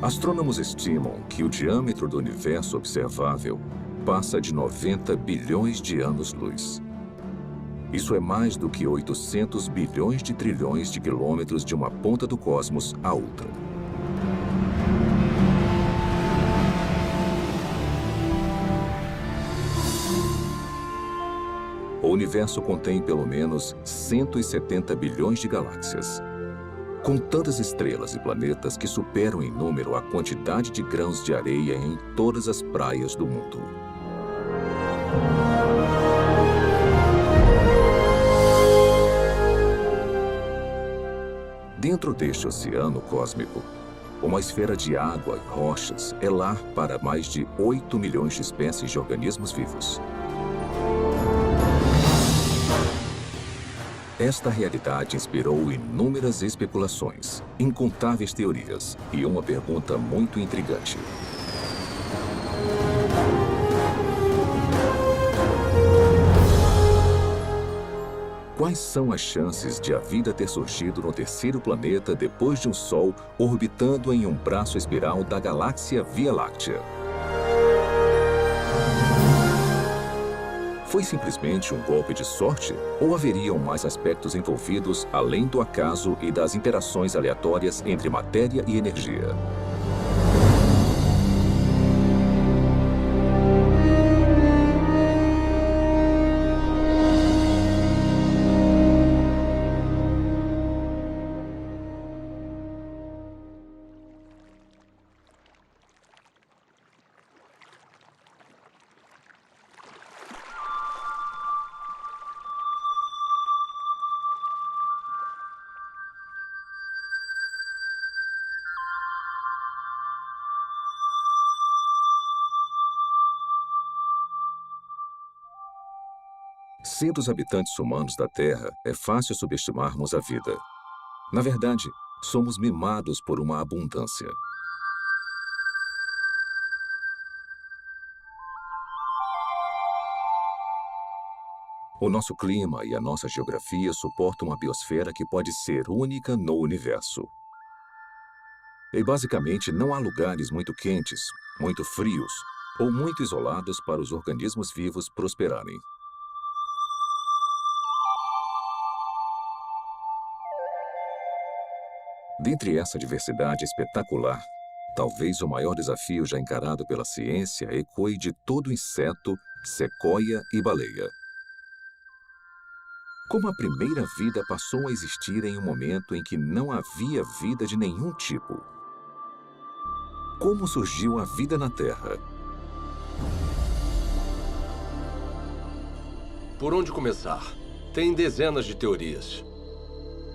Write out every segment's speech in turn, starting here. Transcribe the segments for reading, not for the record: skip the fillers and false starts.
Astrônomos estimam que o diâmetro do universo observável passa de 90 bilhões de anos-luz. Isso é mais do que 800 bilhões de trilhões de quilômetros de uma ponta do cosmos à outra. O universo contém pelo menos 170 bilhões de galáxias. Com tantas estrelas e planetas que superam em número a quantidade de grãos de areia em todas as praias do mundo. Dentro deste oceano cósmico, uma esfera de água e rochas é lar para mais de 8 milhões de espécies de organismos vivos. Esta realidade inspirou inúmeras especulações, incontáveis teorias e uma pergunta muito intrigante. Quais são as chances de a vida ter surgido no terceiro planeta depois de um Sol orbitando em um braço espiral da galáxia Via Láctea? Foi simplesmente um golpe de sorte ou haveriam mais aspectos envolvidos além do acaso e das interações aleatórias entre matéria e energia? Sendo os habitantes humanos da Terra, é fácil subestimarmos a vida. Na verdade, somos mimados por uma abundância. O nosso clima e a nossa geografia suportam uma biosfera que pode ser única no universo. E basicamente não há lugares muito quentes, muito frios ou muito isolados para os organismos vivos prosperarem. Dentre essa diversidade espetacular, talvez o maior desafio já encarado pela ciência ecoe de todo inseto, sequoia e baleia. Como a primeira vida passou a existir em um momento em que não havia vida de nenhum tipo? Como surgiu a vida na Terra? Por onde começar? Tem dezenas de teorias.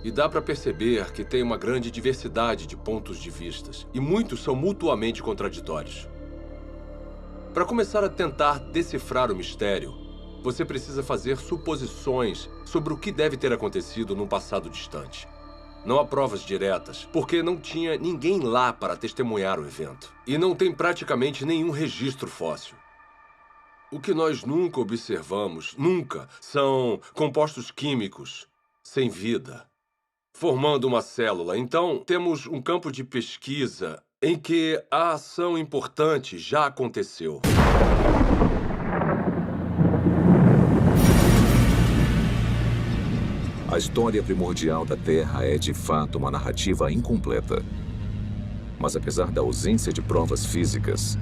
E dá para perceber que tem uma grande diversidade de pontos de vistas, e muitos são mutuamente contraditórios. Para começar a tentar decifrar o mistério, você precisa fazer suposições sobre o que deve ter acontecido num passado distante. Não há provas diretas, porque não tinha ninguém lá para testemunhar o evento. E não tem praticamente nenhum registro fóssil. O que nós nunca observamos, são compostos químicos sem vida, formando uma célula. Então, temos um campo de pesquisa em que a ação importante já aconteceu. A história primordial da Terra é, de fato, uma narrativa incompleta. Mas apesar da ausência de provas físicas,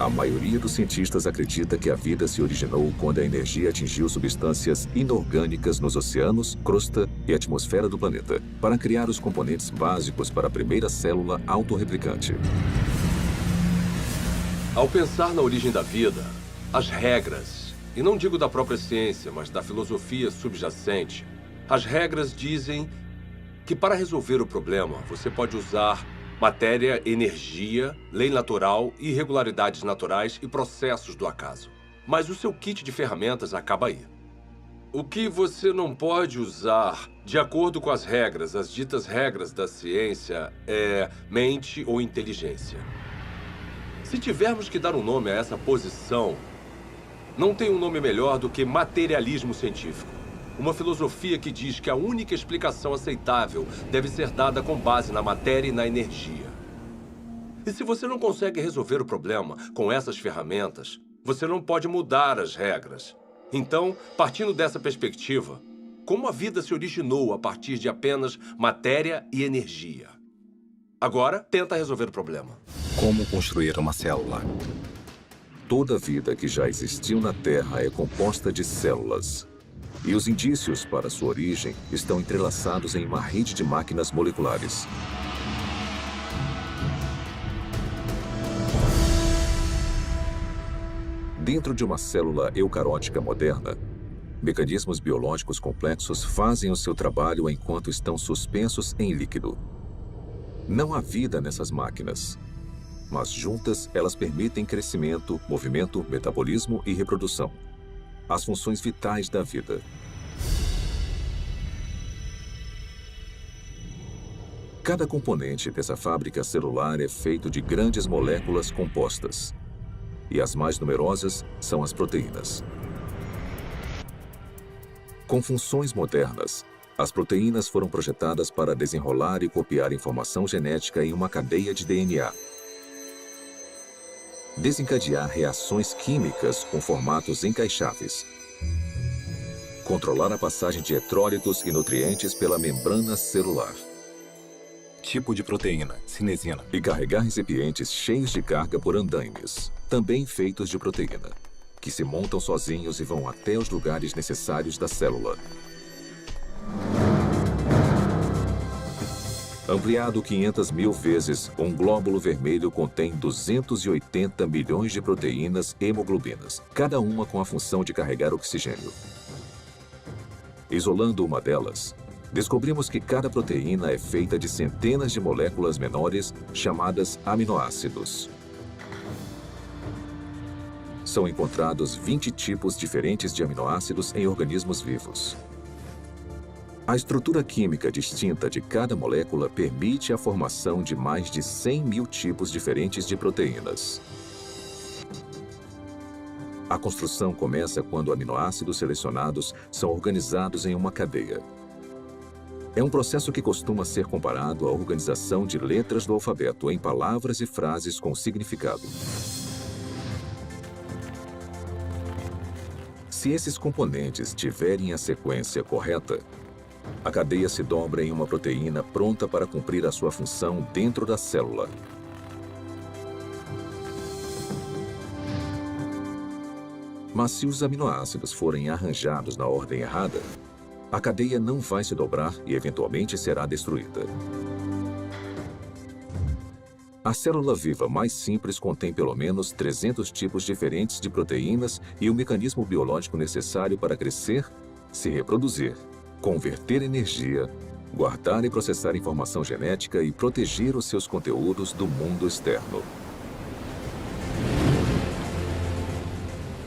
a maioria dos cientistas acredita que a vida se originou quando a energia atingiu substâncias inorgânicas nos oceanos, crosta e atmosfera do planeta, para criar os componentes básicos para a primeira célula autorreplicante. Ao pensar na origem da vida, as regras, e não digo da própria ciência, mas da filosofia subjacente, as regras dizem que para resolver o problema, você pode usar matéria, energia, lei natural, irregularidades naturais e processos do acaso. Mas o seu kit de ferramentas acaba aí. O que você não pode usar, de acordo com as regras, as ditas regras da ciência, é mente ou inteligência. Se tivermos que dar um nome a essa posição, não tem um nome melhor do que materialismo científico. Uma filosofia que diz que a única explicação aceitável deve ser dada com base na matéria e na energia. E se você não consegue resolver o problema com essas ferramentas, você não pode mudar as regras. Então, partindo dessa perspectiva, como a vida se originou a partir de apenas matéria e energia? Agora, tenta resolver o problema. Como construir uma célula? Toda a vida que já existiu na Terra é composta de células. E os indícios para sua origem estão entrelaçados em uma rede de máquinas moleculares. Dentro de uma célula eucarótica moderna, mecanismos biológicos complexos fazem o seu trabalho enquanto estão suspensos em líquido. Não há vida nessas máquinas, mas juntas elas permitem crescimento, movimento, metabolismo e reprodução, as funções vitais da vida. Cada componente dessa fábrica celular é feito de grandes moléculas compostas. E as mais numerosas são as proteínas. Com funções modernas, as proteínas foram projetadas para desenrolar e copiar informação genética em uma cadeia de DNA. Desencadear reações químicas com formatos encaixáveis. Controlar a passagem de eletrólitos e nutrientes pela membrana celular. Tipo de proteína, cinesina. E carregar recipientes cheios de carga por andaimes, também feitos de proteína, que se montam sozinhos e vão até os lugares necessários da célula. Ampliado 500 mil vezes, um glóbulo vermelho contém 280 milhões de proteínas hemoglobinas, cada uma com a função de carregar oxigênio. Isolando uma delas, descobrimos que cada proteína é feita de centenas de moléculas menores chamadas aminoácidos. São encontrados 20 tipos diferentes de aminoácidos em organismos vivos. A estrutura química distinta de cada molécula permite a formação de mais de 100 mil tipos diferentes de proteínas. A construção começa quando aminoácidos selecionados são organizados em uma cadeia. É um processo que costuma ser comparado à organização de letras do alfabeto em palavras e frases com significado. Se esses componentes tiverem a sequência correta, a cadeia se dobra em uma proteína pronta para cumprir a sua função dentro da célula. Mas se os aminoácidos forem arranjados na ordem errada, a cadeia não vai se dobrar e eventualmente será destruída. A célula viva mais simples contém pelo menos 300 tipos diferentes de proteínas e o mecanismo biológico necessário para crescer, se reproduzir, converter energia, guardar e processar informação genética e proteger os seus conteúdos do mundo externo.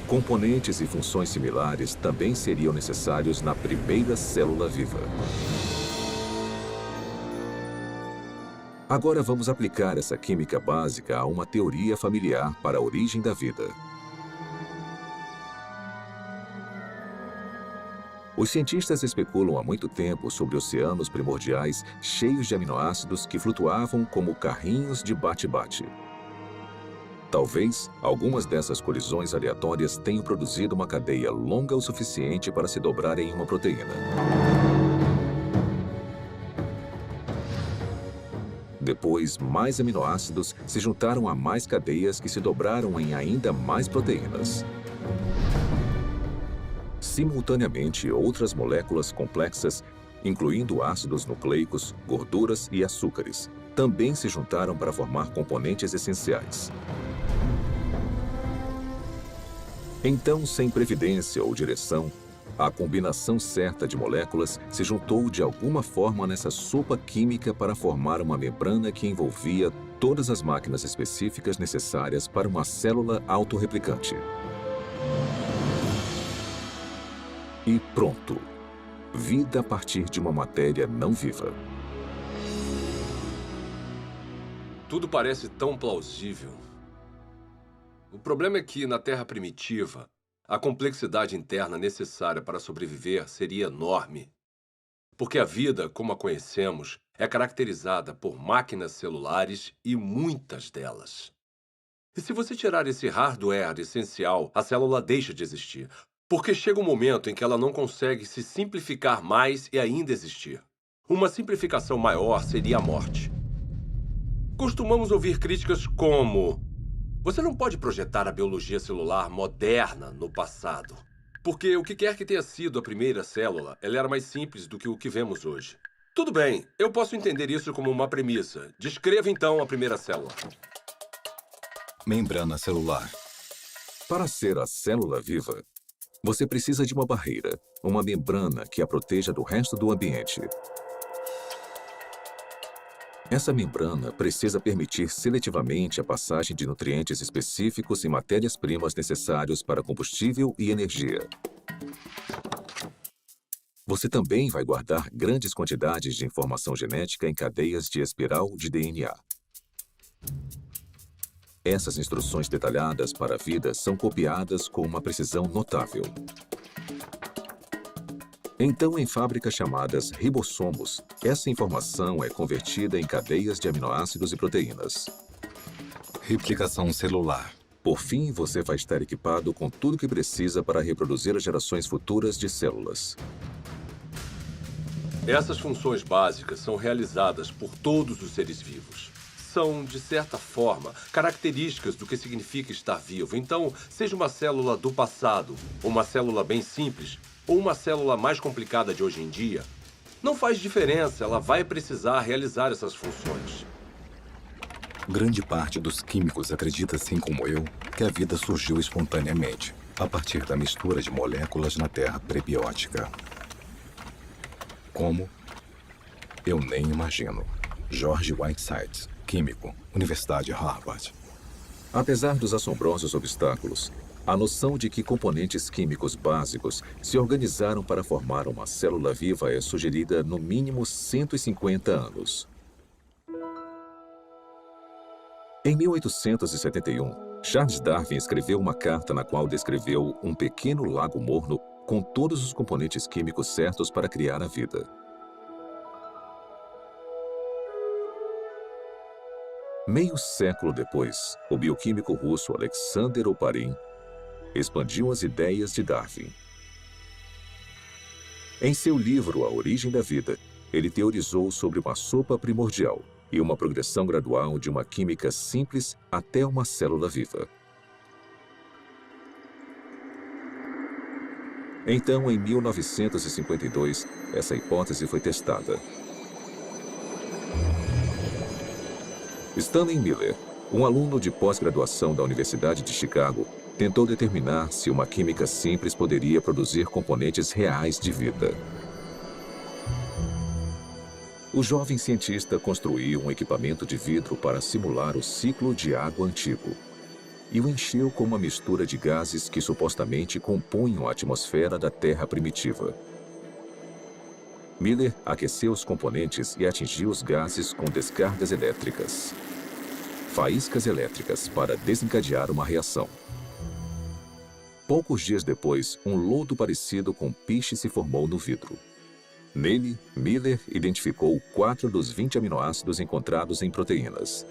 Componentes e funções similares também seriam necessários na primeira célula viva. Agora vamos aplicar essa química básica a uma teoria familiar para a origem da vida. Os cientistas especulam há muito tempo sobre oceanos primordiais cheios de aminoácidos que flutuavam como carrinhos de bate-bate. Talvez algumas dessas colisões aleatórias tenham produzido uma cadeia longa o suficiente para se dobrar em uma proteína. Depois, mais aminoácidos se juntaram a mais cadeias que se dobraram em ainda mais proteínas. Simultaneamente, outras moléculas complexas, incluindo ácidos nucleicos, gorduras e açúcares, também se juntaram para formar componentes essenciais. Então, sem previdência ou direção, a combinação certa de moléculas se juntou de alguma forma nessa sopa química para formar uma membrana que envolvia todas as máquinas específicas necessárias para uma célula autorreplicante. E pronto! Vida a partir de uma matéria não viva. Tudo parece tão plausível. O problema é que, na Terra primitiva, a complexidade interna necessária para sobreviver seria enorme. Porque a vida, como a conhecemos, é caracterizada por máquinas celulares e muitas delas. E se você tirar esse hardware essencial, a célula deixa de existir, porque chega um momento em que ela não consegue se simplificar mais e ainda existir. Uma simplificação maior seria a morte. Costumamos ouvir críticas como: você não pode projetar a biologia celular moderna no passado, porque o que quer que tenha sido a primeira célula, ela era mais simples do que o que vemos hoje. Tudo bem, eu posso entender isso como uma premissa. Descreva então a primeira célula. Membrana celular. Para ser a célula viva, você precisa de uma barreira, uma membrana que a proteja do resto do ambiente. Essa membrana precisa permitir seletivamente a passagem de nutrientes específicos e matérias-primas necessários para combustível e energia. Você também vai guardar grandes quantidades de informação genética em cadeias de espiral de DNA. Essas instruções detalhadas para a vida são copiadas com uma precisão notável. Então, em fábricas chamadas ribossomos, essa informação é convertida em cadeias de aminoácidos e proteínas. Replicação celular. Por fim, você vai estar equipado com tudo o que precisa para reproduzir as gerações futuras de células. Essas funções básicas são realizadas por todos os seres vivos. São, de certa forma, características do que significa estar vivo. Então, seja uma célula do passado, uma célula bem simples, ou uma célula mais complicada de hoje em dia, não faz diferença, ela vai precisar realizar essas funções. Grande parte dos químicos acredita, assim como eu, que a vida surgiu espontaneamente, a partir da mistura de moléculas na terra prebiótica. Como? Eu nem imagino. George Whiteside, químico, Universidade Harvard. Apesar dos assombrosos obstáculos, a noção de que componentes químicos básicos se organizaram para formar uma célula viva é sugerida no mínimo 150 anos. Em 1871, Charles Darwin escreveu uma carta na qual descreveu um pequeno lago morno com todos os componentes químicos certos para criar a vida. Meio século depois, o bioquímico russo Alexander Oparin expandiu as ideias de Darwin. Em seu livro A Origem da Vida, ele teorizou sobre uma sopa primordial e uma progressão gradual de uma química simples até uma célula viva. Então, em 1952, essa hipótese foi testada. Stanley Miller, um aluno de pós-graduação da Universidade de Chicago, tentou determinar se uma química simples poderia produzir componentes reais de vida. O jovem cientista construiu um equipamento de vidro para simular o ciclo de água antigo e o encheu com uma mistura de gases que supostamente compunham a atmosfera da Terra primitiva. Miller aqueceu os componentes e atingiu os gases com descargas elétricas. Faíscas elétricas para desencadear uma reação. Poucos dias depois, um lodo parecido com piche se formou no vidro. Nele, Miller identificou 4 dos 20 aminoácidos encontrados em proteínas.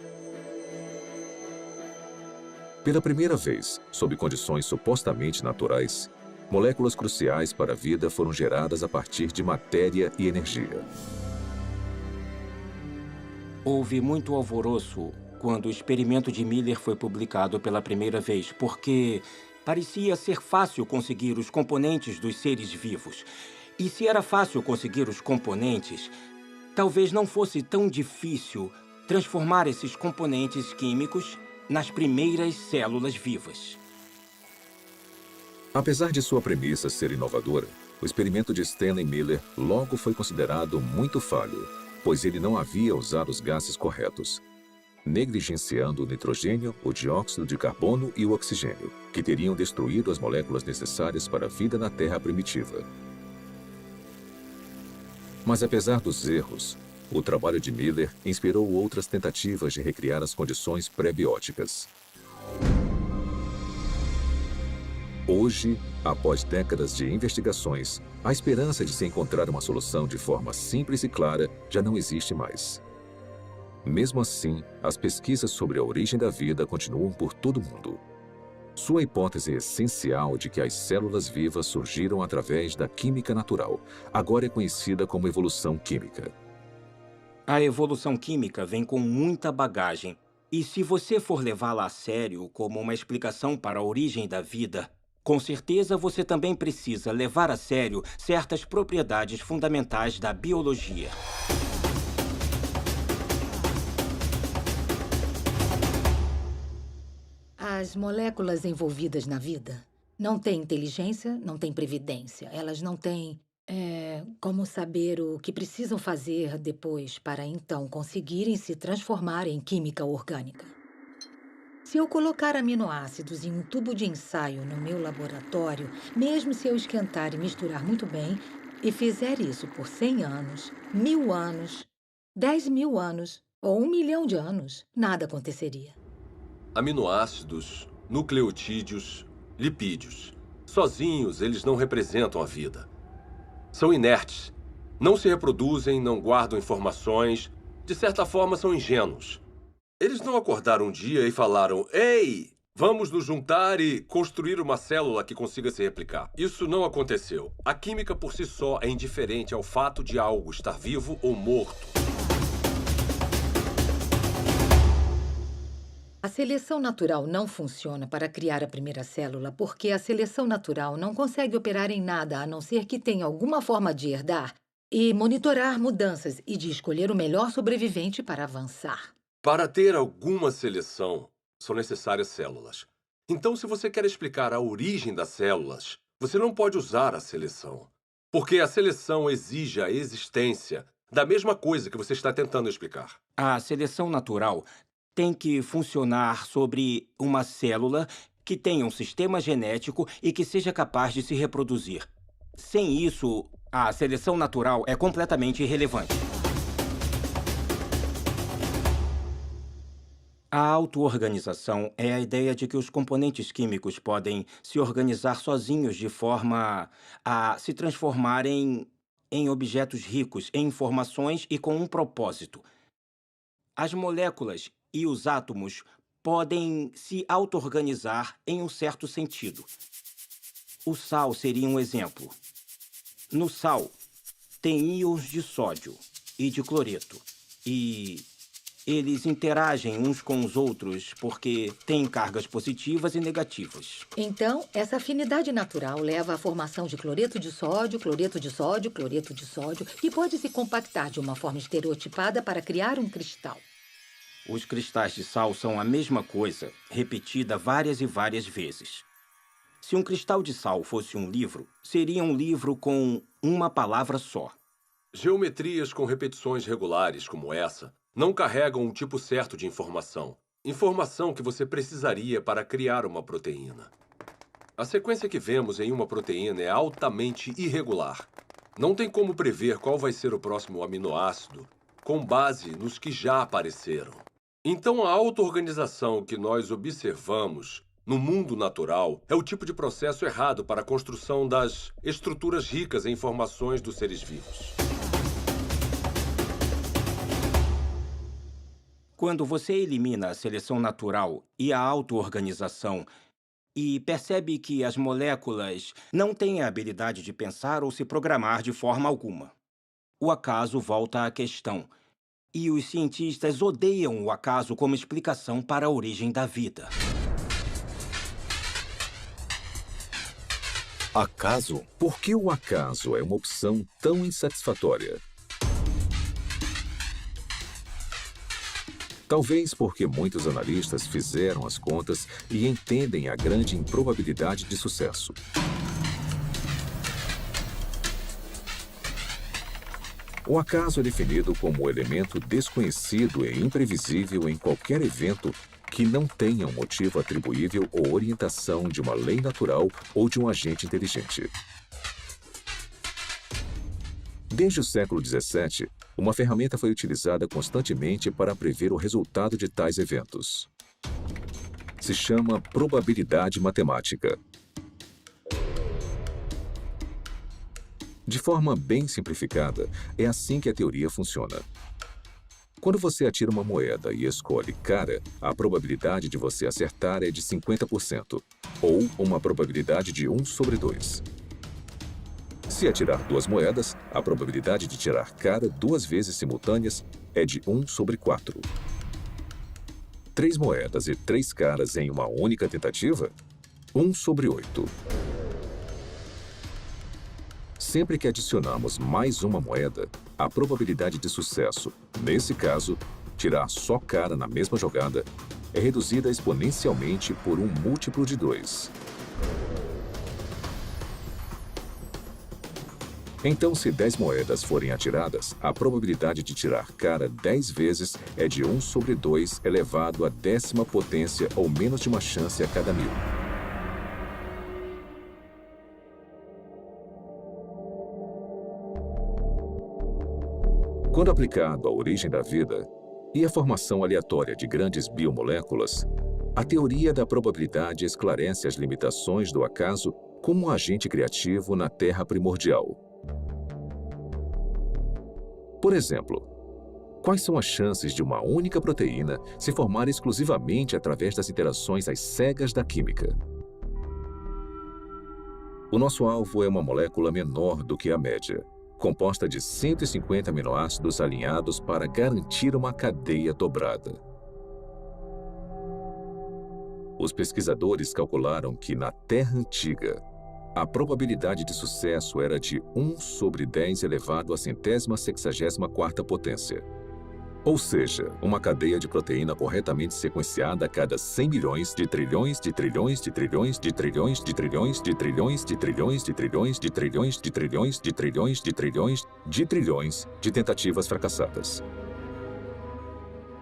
Pela primeira vez, sob condições supostamente naturais, moléculas cruciais para a vida foram geradas a partir de matéria e energia. Houve muito alvoroço quando o experimento de Miller foi publicado pela primeira vez, porque parecia ser fácil conseguir os componentes dos seres vivos. E se era fácil conseguir os componentes, talvez não fosse tão difícil transformar esses componentes químicos nas primeiras células vivas. Apesar de sua premissa ser inovadora, o experimento de Stanley Miller logo foi considerado muito falho, pois ele não havia usado os gases corretos, negligenciando o nitrogênio, o dióxido de carbono e o oxigênio, que teriam destruído as moléculas necessárias para a vida na Terra primitiva. Mas apesar dos erros, o trabalho de Miller inspirou outras tentativas de recriar as condições pré-bióticas. Hoje, após décadas de investigações, A esperança de se encontrar uma solução de forma simples e clara já não existe mais. Mesmo assim, as pesquisas sobre a origem da vida continuam por todo o mundo. Sua hipótese essencial de que as células vivas surgiram através da química natural agora é conhecida como evolução química. A evolução química vem com muita bagagem. E se você for levá-la a sério como uma explicação para a origem da vida, com certeza você também precisa levar a sério certas propriedades fundamentais da biologia. As moléculas envolvidas na vida não têm inteligência, não têm previdência. Elas não têm como saber o que precisam fazer depois para então conseguirem se transformar em química orgânica. Se eu colocar aminoácidos em um tubo de ensaio no meu laboratório, mesmo se eu esquentar e misturar muito bem, e fizer isso por 100 anos, 1000 anos, 10.000 anos ou 1 milhão de anos, nada aconteceria. Aminoácidos, nucleotídeos, lipídios. Sozinhos, eles não representam a vida. São inertes. Não se reproduzem, não guardam informações. De certa forma, são ingênuos. Eles não acordaram um dia e falaram: "Ei, vamos nos juntar e construir uma célula que consiga se replicar." Isso não aconteceu. A química por si só é indiferente ao fato de algo estar vivo ou morto. A seleção natural não funciona para criar a primeira célula porque a seleção natural não consegue operar em nada a não ser que tenha alguma forma de herdar e monitorar mudanças e de escolher o melhor sobrevivente para avançar. Para ter alguma seleção, são necessárias células. Então, se você quer explicar a origem das células, você não pode usar a seleção. Porque a seleção exige a existência da mesma coisa que você está tentando explicar. A seleção natural tem que funcionar sobre uma célula que tenha um sistema genético e que seja capaz de se reproduzir. Sem isso, a seleção natural é completamente irrelevante. A auto-organização é a ideia de que os componentes químicos podem se organizar sozinhos de forma a se transformarem em objetos ricos em informações e com um propósito. As moléculas e os átomos podem se auto-organizar em um certo sentido. O sal seria um exemplo. No sal, tem íons de sódio e de cloreto, e eles interagem uns com os outros porque têm cargas positivas e negativas. Então, essa afinidade natural leva à formação de cloreto de sódio, cloreto de sódio, cloreto de sódio, que pode se compactar de uma forma estereotipada para criar um cristal. Os cristais de sal são a mesma coisa, repetida várias e várias vezes. Se um cristal de sal fosse um livro, seria um livro com uma palavra só. Geometrias com repetições regulares como essa não carregam um tipo certo de informação. Informação que você precisaria para criar uma proteína. A sequência que vemos em uma proteína é altamente irregular. Não tem como prever qual vai ser o próximo aminoácido com base nos que já apareceram. Então, a auto-organização que nós observamos no mundo natural é o tipo de processo errado para a construção das estruturas ricas em informações dos seres vivos. Quando você elimina a seleção natural e a auto-organização e percebe que as moléculas não têm a habilidade de pensar ou se programar de forma alguma, o acaso volta à questão. E os cientistas odeiam o acaso como explicação para a origem da vida. Acaso? Por que o acaso é uma opção tão insatisfatória? Talvez porque muitos analistas fizeram as contas e entendem a grande improbabilidade de sucesso. O acaso é definido como o elemento desconhecido e imprevisível em qualquer evento que não tenha um motivo atribuível ou orientação de uma lei natural ou de um agente inteligente. Desde o século XVII, uma ferramenta foi utilizada constantemente para prever o resultado de tais eventos. Se chama probabilidade matemática. De forma bem simplificada, é assim que a teoria funciona. Quando você atira uma moeda e escolhe cara, a probabilidade de você acertar é de 50%, ou uma probabilidade de 1 sobre 2. Se atirar 2 moedas, a probabilidade de tirar cara 2 vezes simultâneas é de 1 sobre 4. 3 moedas e 3 caras em uma única tentativa? 1 sobre 8. Sempre que adicionamos mais uma moeda, a probabilidade de sucesso, nesse caso, tirar só cara na mesma jogada, é reduzida exponencialmente por um múltiplo de 2. Então, se 10 moedas forem atiradas, a probabilidade de tirar cara 10 vezes é de 1 sobre 2 elevado à 10ª potência ou menos de uma chance a cada 1000. Quando aplicado à origem da vida e à formação aleatória de grandes biomoléculas, a teoria da probabilidade esclarece as limitações do acaso como um agente criativo na Terra primordial. Por exemplo, quais são as chances de uma única proteína se formar exclusivamente através das interações às cegas da química? O nosso alvo é uma molécula menor do que a média, composta de 150 aminoácidos alinhados para garantir uma cadeia dobrada. Os pesquisadores calcularam que, na Terra antiga, a probabilidade de sucesso era de 1 sobre 10 elevado à 164ª potência. Ou seja, uma cadeia de proteína corretamente sequenciada a cada 100 milhões de trilhões de trilhões de trilhões de trilhões de trilhões de trilhões de trilhões de trilhões de trilhões de trilhões de trilhões de trilhões de trilhões de tentativas fracassadas.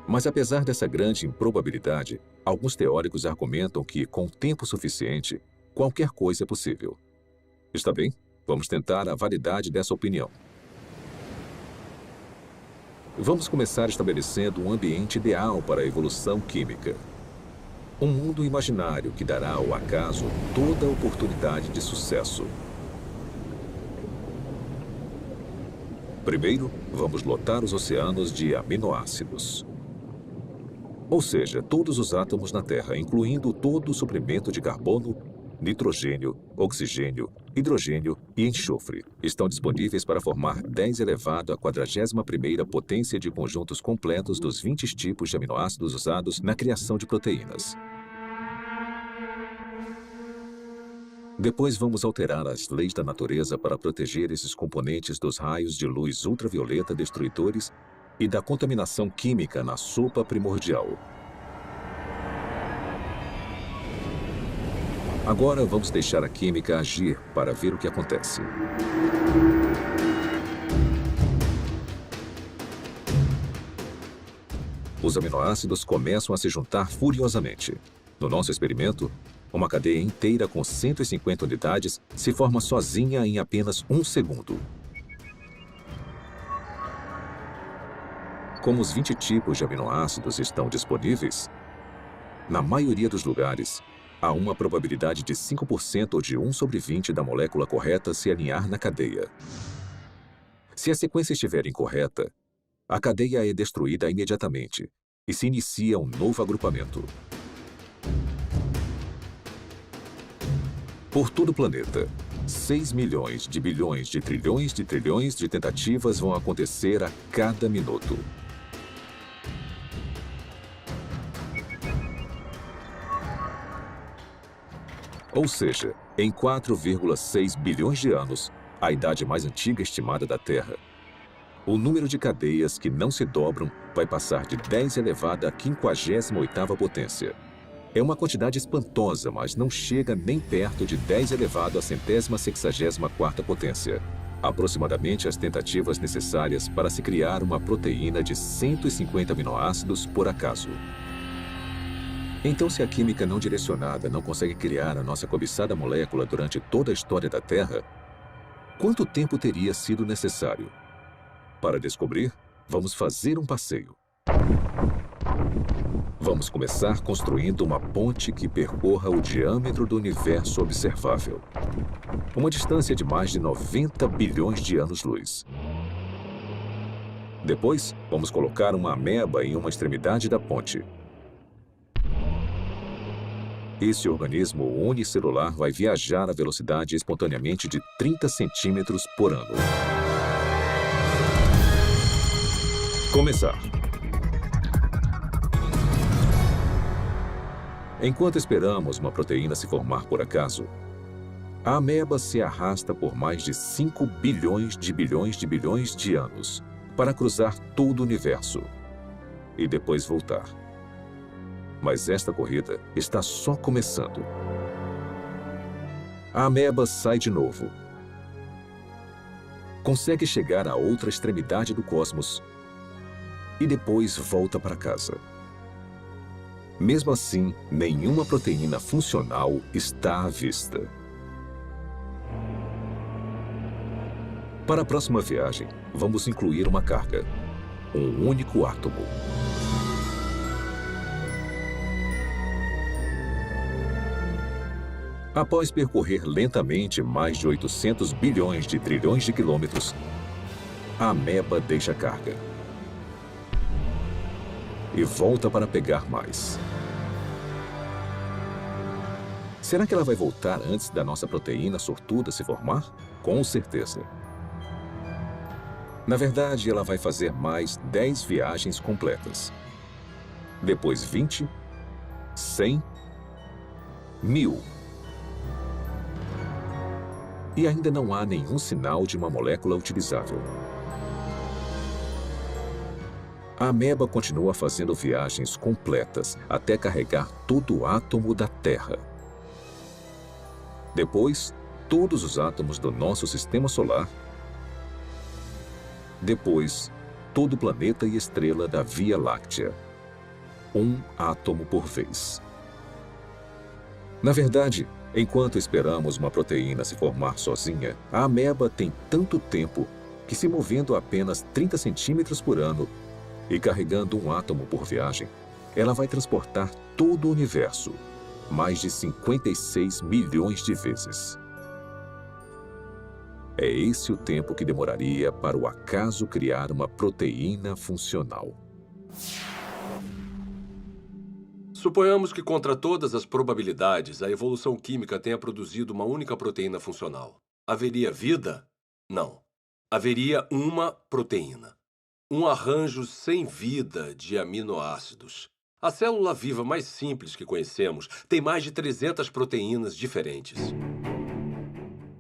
Mas apesar dessa grande improbabilidade, alguns teóricos argumentam que, com tempo suficiente, qualquer coisa é possível. Está bem? Vamos tentar a validade dessa opinião. Vamos começar estabelecendo um ambiente ideal para a evolução química. Um mundo imaginário que dará ao acaso toda a oportunidade de sucesso. Primeiro, vamos lotar os oceanos de aminoácidos. Ou seja, todos os átomos na Terra, incluindo todo o suprimento de carbono, nitrogênio, oxigênio, hidrogênio e enxofre, estão disponíveis para formar 10 elevado à 41ª potência de conjuntos completos dos 20 tipos de aminoácidos usados na criação de proteínas. Depois vamos alterar as leis da natureza para proteger esses componentes dos raios de luz ultravioleta destruidores e da contaminação química na sopa primordial. Agora vamos deixar a química agir para ver o que acontece. Os aminoácidos começam a se juntar furiosamente. No nosso experimento, uma cadeia inteira com 150 unidades se forma sozinha em apenas 1 segundo. Como os 20 tipos de aminoácidos estão disponíveis, na maioria dos lugares, há uma probabilidade de 5% ou de 1 sobre 20 da molécula correta se alinhar na cadeia. Se a sequência estiver incorreta, a cadeia é destruída imediatamente e se inicia um novo agrupamento. Por todo o planeta, 6 milhões de bilhões de trilhões de tentativas vão acontecer a cada minuto. Ou seja, em 4,6 bilhões de anos, a idade mais antiga estimada da Terra, o número de cadeias que não se dobram vai passar de 10 elevado à 58ª potência. É uma quantidade espantosa, mas não chega nem perto de 10 elevado à 164ª potência. Aproximadamente as tentativas necessárias para se criar uma proteína de 150 aminoácidos por acaso. Então, se a química não direcionada não consegue criar a nossa cobiçada molécula durante toda a história da Terra, quanto tempo teria sido necessário? Para descobrir, vamos fazer um passeio. Vamos começar construindo uma ponte que percorra o diâmetro do universo observável. Uma distância de mais de 90 bilhões de anos-luz. Depois, vamos colocar uma ameba em uma extremidade da ponte. Esse organismo unicelular vai viajar a velocidade espontaneamente de 30 centímetros por ano. Começar. Enquanto esperamos uma proteína se formar por acaso, a ameba se arrasta por mais de 5 bilhões de anos para cruzar todo o universo e depois voltar. Mas esta corrida está só começando. A ameba sai de novo. Consegue chegar à outra extremidade do cosmos e depois volta para casa. Mesmo assim, nenhuma proteína funcional está à vista. Para a próxima viagem, vamos incluir uma carga, um único átomo. Após percorrer lentamente mais de 800 bilhões de trilhões de quilômetros, a ameba deixa a carga e volta para pegar mais. Será que ela vai voltar antes da nossa proteína sortuda se formar? Com certeza. Na verdade, ela vai fazer mais 10 viagens completas. Depois 20, 100, 1000. E ainda não há nenhum sinal de uma molécula utilizável. A ameba continua fazendo viagens completas até carregar todo o átomo da Terra. Depois, todos os átomos do nosso sistema solar. Depois, todo o planeta e estrela da Via Láctea. Um átomo por vez. Na verdade, enquanto esperamos uma proteína se formar sozinha, a ameba tem tanto tempo que, se movendo a apenas 30 centímetros por ano e carregando um átomo por viagem, ela vai transportar todo o universo, mais de 56 milhões de vezes. É esse o tempo que demoraria para o acaso criar uma proteína funcional. Suponhamos que, contra todas as probabilidades, a evolução química tenha produzido uma única proteína funcional. Haveria vida? Não. Haveria uma proteína. Um arranjo sem vida de aminoácidos. A célula viva mais simples que conhecemos tem mais de 300 proteínas diferentes.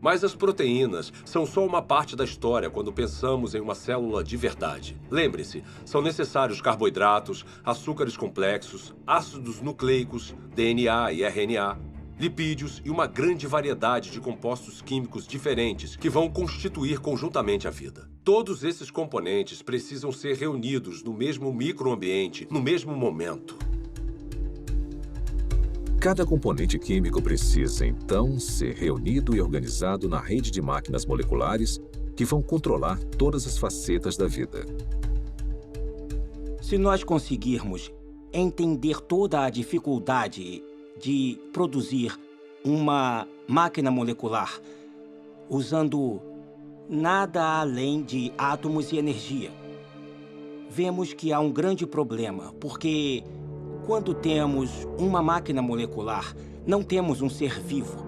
Mas as proteínas são só uma parte da história quando pensamos em uma célula de verdade. Lembre-se, são necessários carboidratos, açúcares complexos, ácidos nucleicos, DNA e RNA, lipídios e uma grande variedade de compostos químicos diferentes que vão constituir conjuntamente a vida. Todos esses componentes precisam ser reunidos no mesmo microambiente, no mesmo momento. Cada componente químico precisa, então, ser reunido e organizado na rede de máquinas moleculares que vão controlar todas as facetas da vida. Se nós conseguirmos entender toda a dificuldade de produzir uma máquina molecular usando nada além de átomos e energia, vemos que há um grande problema, porque quando temos uma máquina molecular, não temos um ser vivo.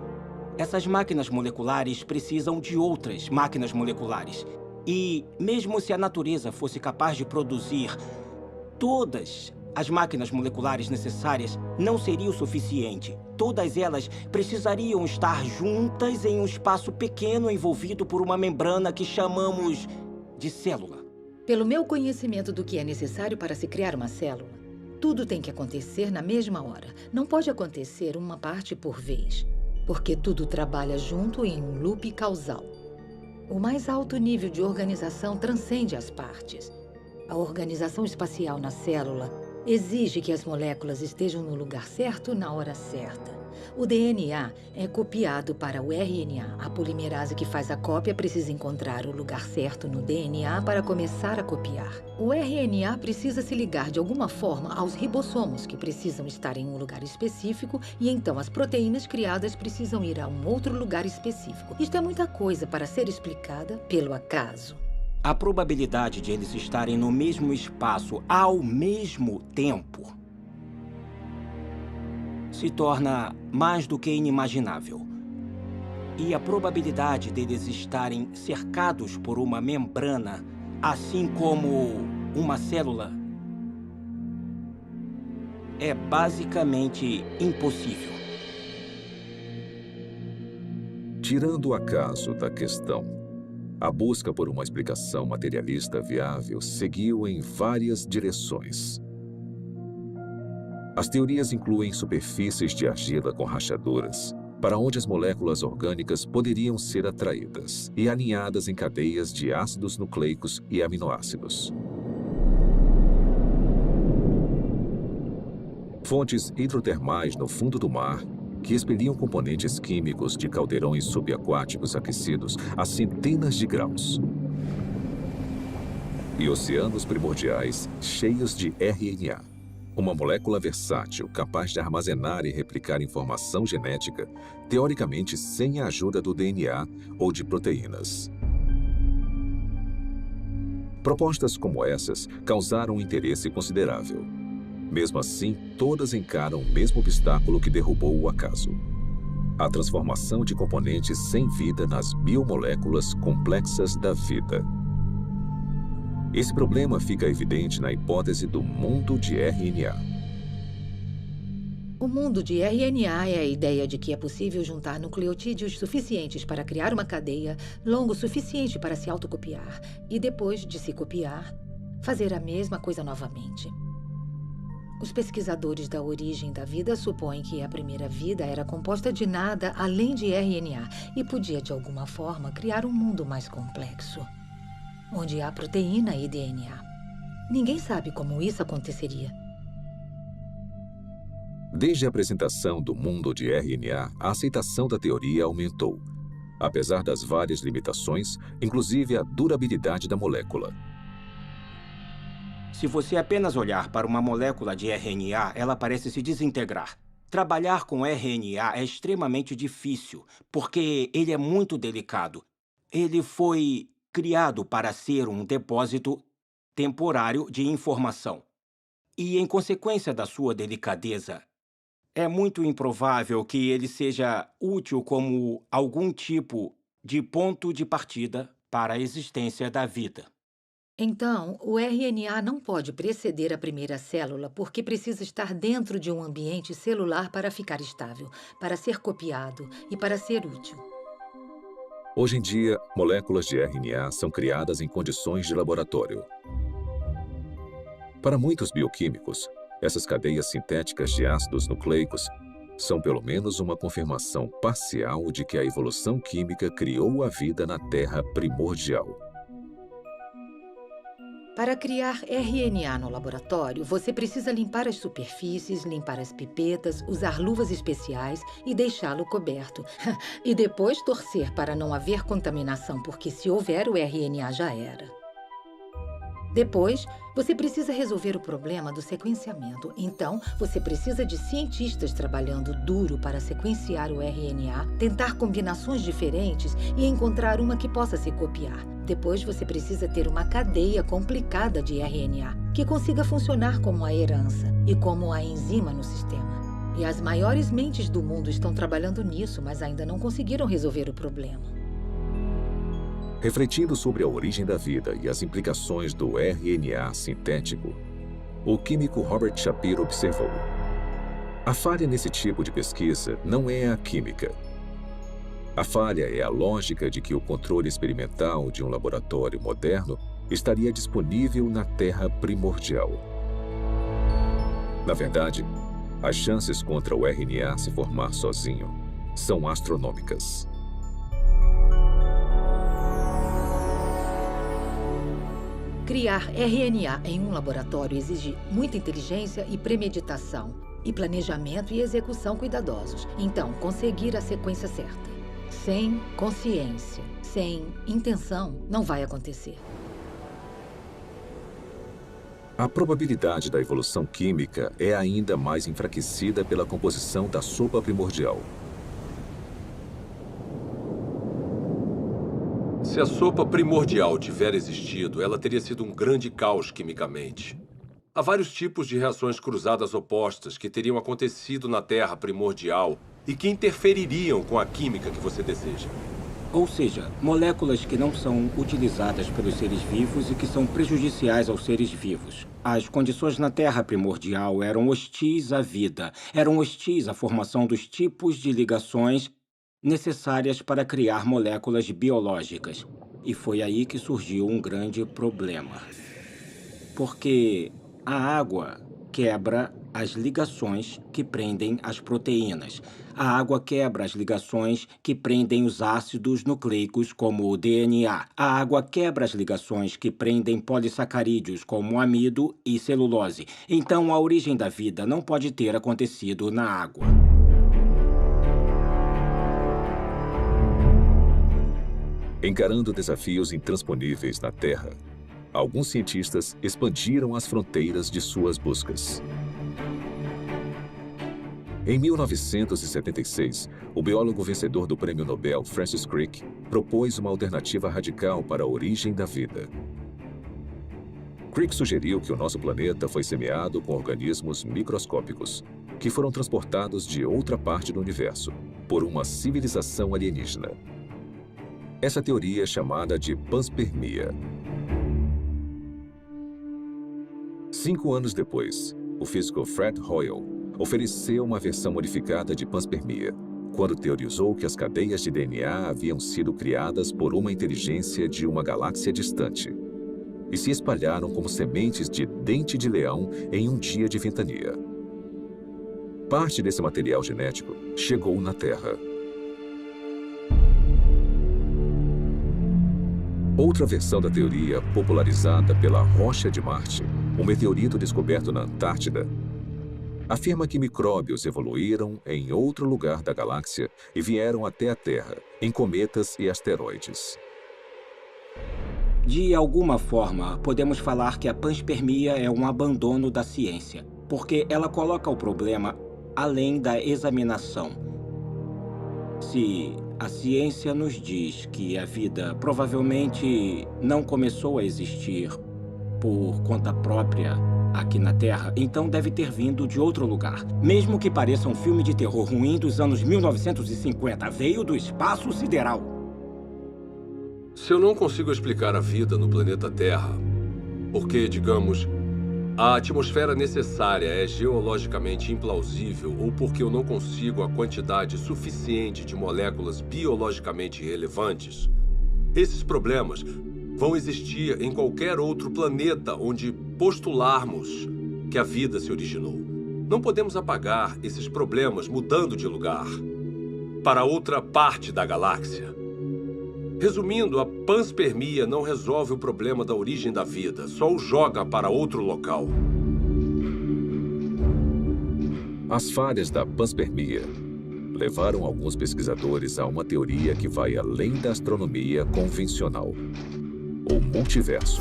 Essas máquinas moleculares precisam de outras máquinas moleculares. E mesmo se a natureza fosse capaz de produzir todas as máquinas moleculares necessárias, não seria o suficiente. Todas elas precisariam estar juntas em um espaço pequeno envolvido por uma membrana que chamamos de célula. Pelo meu conhecimento do que é necessário para se criar uma célula, tudo tem que acontecer na mesma hora. Não pode acontecer uma parte por vez, porque tudo trabalha junto em um loop causal. O mais alto nível de organização transcende as partes. A organização espacial na célula Exige que as moléculas estejam no lugar certo na hora certa. O DNA é copiado para o RNA. A polimerase que faz a cópia precisa encontrar o lugar certo no DNA para começar a copiar. O RNA precisa se ligar de alguma forma aos ribossomos, que precisam estar em um lugar específico, e então as proteínas criadas precisam ir a um outro lugar específico. Isto é muita coisa para ser explicada pelo acaso. A probabilidade de eles estarem no mesmo espaço ao mesmo tempo se torna mais do que inimaginável. E a probabilidade deles estarem cercados por uma membrana, assim como uma célula, é basicamente impossível. Tirando o acaso da questão, a busca por uma explicação materialista viável seguiu em várias direções. As teorias incluem superfícies de argila com rachaduras, para onde as moléculas orgânicas poderiam ser atraídas e alinhadas em cadeias de ácidos nucleicos e aminoácidos. Fontes hidrotermais no fundo do mar, que expeliam componentes químicos de caldeirões subaquáticos aquecidos a centenas de graus. E oceanos primordiais cheios de RNA. Uma molécula versátil, capaz de armazenar e replicar informação genética, teoricamente sem a ajuda do DNA ou de proteínas. Propostas como essas causaram um interesse considerável. Mesmo assim, todas encaram o mesmo obstáculo que derrubou o acaso: a transformação de componentes sem vida nas biomoléculas complexas da vida. Esse problema fica evidente na hipótese do mundo de RNA. O mundo de RNA é a ideia de que é possível juntar nucleotídeos suficientes para criar uma cadeia longo o suficiente para se autocopiar e, depois de se copiar, fazer a mesma coisa novamente. Os pesquisadores da origem da vida supõem que a primeira vida era composta de nada além de RNA e podia, de alguma forma, criar um mundo mais complexo, onde há proteína e DNA. Ninguém sabe como isso aconteceria. Desde a apresentação do mundo de RNA, a aceitação da teoria aumentou, apesar das várias limitações, inclusive a durabilidade da molécula. Se você apenas olhar para uma molécula de RNA, ela parece se desintegrar. Trabalhar com RNA é extremamente difícil, porque ele é muito delicado. Ele foi criado para ser um depósito temporário de informação. E, em consequência da sua delicadeza, é muito improvável que ele seja útil como algum tipo de ponto de partida para a existência da vida. Então, o RNA não pode preceder a primeira célula porque precisa estar dentro de um ambiente celular para ficar estável, para ser copiado e para ser útil. Hoje em dia, moléculas de RNA são criadas em condições de laboratório. Para muitos bioquímicos, essas cadeias sintéticas de ácidos nucleicos são pelo menos uma confirmação parcial de que a evolução química criou a vida na Terra primordial. Para criar RNA no laboratório, você precisa limpar as superfícies, limpar as pipetas, usar luvas especiais e deixá-lo coberto. E depois torcer para não haver contaminação, porque se houver, o RNA já era. Depois, você precisa resolver o problema do sequenciamento. Então, você precisa de cientistas trabalhando duro para sequenciar o RNA, tentar combinações diferentes e encontrar uma que possa se copiar. Depois, você precisa ter uma cadeia complicada de RNA, que consiga funcionar como a herança e como a enzima no sistema. E as maiores mentes do mundo estão trabalhando nisso, mas ainda não conseguiram resolver o problema. Refletindo sobre a origem da vida e as implicações do RNA sintético, o químico Robert Shapiro observou: a falha nesse tipo de pesquisa não é a química. A falha é a lógica de que o controle experimental de um laboratório moderno estaria disponível na Terra primordial. Na verdade, as chances contra o RNA se formar sozinho são astronômicas. Criar RNA em um laboratório exige muita inteligência e premeditação, e planejamento e execução cuidadosos. Então, conseguir a sequência certa. Sem consciência, sem intenção, não vai acontecer. A probabilidade da evolução química é ainda mais enfraquecida pela composição da sopa primordial. Se a sopa primordial tiver existido, ela teria sido um grande caos quimicamente. Há vários tipos de reações cruzadas opostas que teriam acontecido na Terra primordial e que interfeririam com a química que você deseja. Ou seja, moléculas que não são utilizadas pelos seres vivos e que são prejudiciais aos seres vivos. As condições na Terra primordial eram hostis à vida, eram hostis à formação dos tipos de ligações necessárias para criar moléculas biológicas. E foi aí que surgiu um grande problema. Porque a água quebra as ligações que prendem as proteínas. A água quebra as ligações que prendem os ácidos nucleicos, como o DNA. A água quebra as ligações que prendem polissacarídeos, como o amido e celulose. Então, a origem da vida não pode ter acontecido na água. Encarando desafios intransponíveis na Terra, alguns cientistas expandiram as fronteiras de suas buscas. Em 1976, o biólogo vencedor do Prêmio Nobel, Francis Crick, propôs uma alternativa radical para a origem da vida. Crick sugeriu que o nosso planeta foi semeado com organismos microscópicos, que foram transportados de outra parte do universo, por uma civilização alienígena. Essa teoria é chamada de panspermia. 5 anos depois, o físico Fred Hoyle ofereceu uma versão modificada de panspermia, quando teorizou que as cadeias de DNA haviam sido criadas por uma inteligência de uma galáxia distante e se espalharam como sementes de dente de leão em um dia de ventania. Parte desse material genético chegou na Terra. Outra versão da teoria, popularizada pela Rocha de Marte, um meteorito descoberto na Antártida, afirma que micróbios evoluíram em outro lugar da galáxia e vieram até a Terra, em cometas e asteroides. De alguma forma, podemos falar que a panspermia é um abandono da ciência, porque ela coloca o problema além da examinação. Se a ciência nos diz que a vida provavelmente não começou a existir por conta própria aqui na Terra, então deve ter vindo de outro lugar. Mesmo que pareça um filme de terror ruim dos anos 1950, veio do espaço sideral. Se eu não consigo explicar a vida no planeta Terra, porque, digamos, a atmosfera necessária é geologicamente implausível ou porque eu não consigo a quantidade suficiente de moléculas biologicamente relevantes, esses problemas vão existir em qualquer outro planeta onde postularmos que a vida se originou. Não podemos apagar esses problemas mudando de lugar para outra parte da galáxia. Resumindo, a panspermia não resolve o problema da origem da vida, só o joga para outro local. As falhas da panspermia levaram alguns pesquisadores a uma teoria que vai além da astronomia convencional: o multiverso.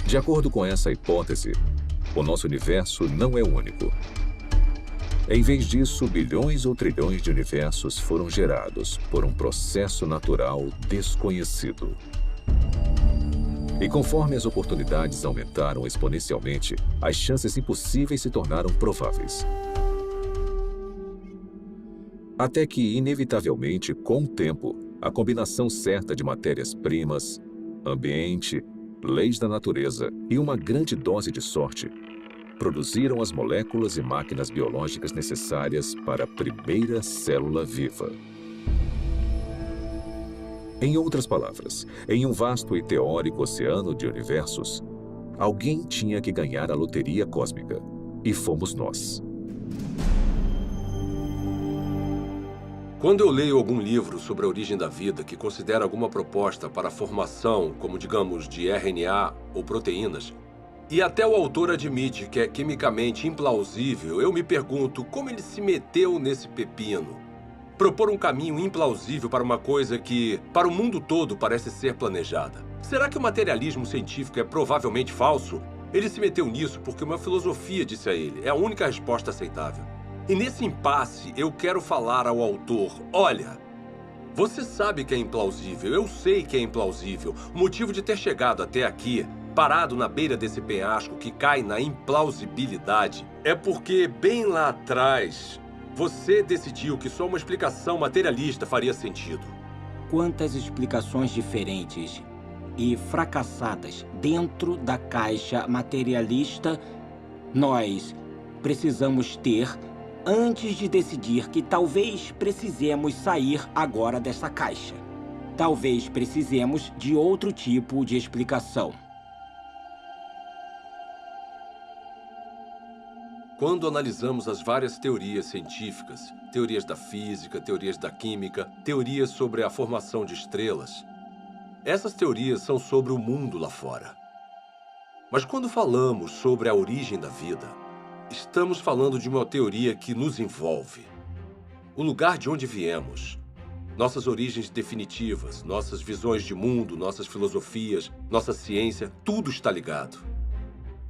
De acordo com essa hipótese, o nosso universo não é único. Em vez disso, bilhões ou trilhões de universos foram gerados por um processo natural desconhecido. E conforme as oportunidades aumentaram exponencialmente, as chances impossíveis se tornaram prováveis. Até que, inevitavelmente, com o tempo, a combinação certa de matérias-primas, ambiente, leis da natureza e uma grande dose de sorte produziram as moléculas e máquinas biológicas necessárias para a primeira célula viva. Em outras palavras, em um vasto e teórico oceano de universos, alguém tinha que ganhar a loteria cósmica, e fomos nós. Quando eu leio algum livro sobre a origem da vida que considera alguma proposta para a formação, como digamos, de RNA ou proteínas, e até o autor admite que é quimicamente implausível, eu me pergunto como ele se meteu nesse pepino. Propor um caminho implausível para uma coisa que, para o mundo todo, parece ser planejada. Será que o materialismo científico é provavelmente falso? Ele se meteu nisso porque uma filosofia disse a ele. É a única resposta aceitável. E nesse impasse, eu quero falar ao autor, olha, você sabe que é implausível, eu sei que é implausível. O motivo de ter chegado até aqui, parado na beira desse penhasco que cai na implausibilidade, é porque bem lá atrás, você decidiu que só uma explicação materialista faria sentido. Quantas explicações diferentes e fracassadas dentro da caixa materialista nós precisamos ter antes de decidir que talvez precisemos sair agora dessa caixa. Talvez precisemos de outro tipo de explicação. Quando analisamos as várias teorias científicas, teorias da física, teorias da química, teorias sobre a formação de estrelas, essas teorias são sobre o mundo lá fora. Mas quando falamos sobre a origem da vida, estamos falando de uma teoria que nos envolve. O lugar de onde viemos, nossas origens definitivas, nossas visões de mundo, nossas filosofias, nossa ciência, tudo está ligado.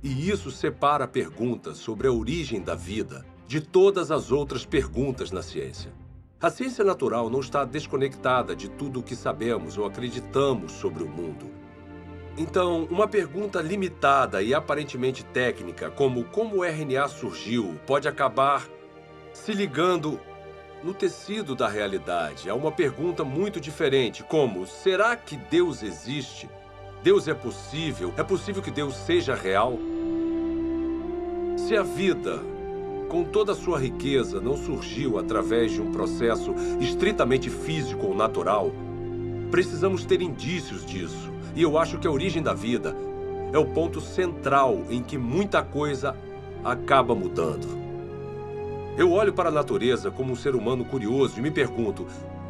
E isso separa a pergunta sobre a origem da vida de todas as outras perguntas na ciência. A ciência natural não está desconectada de tudo o que sabemos ou acreditamos sobre o mundo. Então, uma pergunta limitada e aparentemente técnica, como o RNA surgiu, pode acabar se ligando no tecido da realidade a uma pergunta muito diferente, como: será que Deus existe? Deus é possível? É possível que Deus seja real? Se a vida, com toda a sua riqueza, não surgiu através de um processo estritamente físico ou natural, precisamos ter indícios disso. E eu acho que a origem da vida é o ponto central em que muita coisa acaba mudando. Eu olho para a natureza como um ser humano curioso e me pergunto,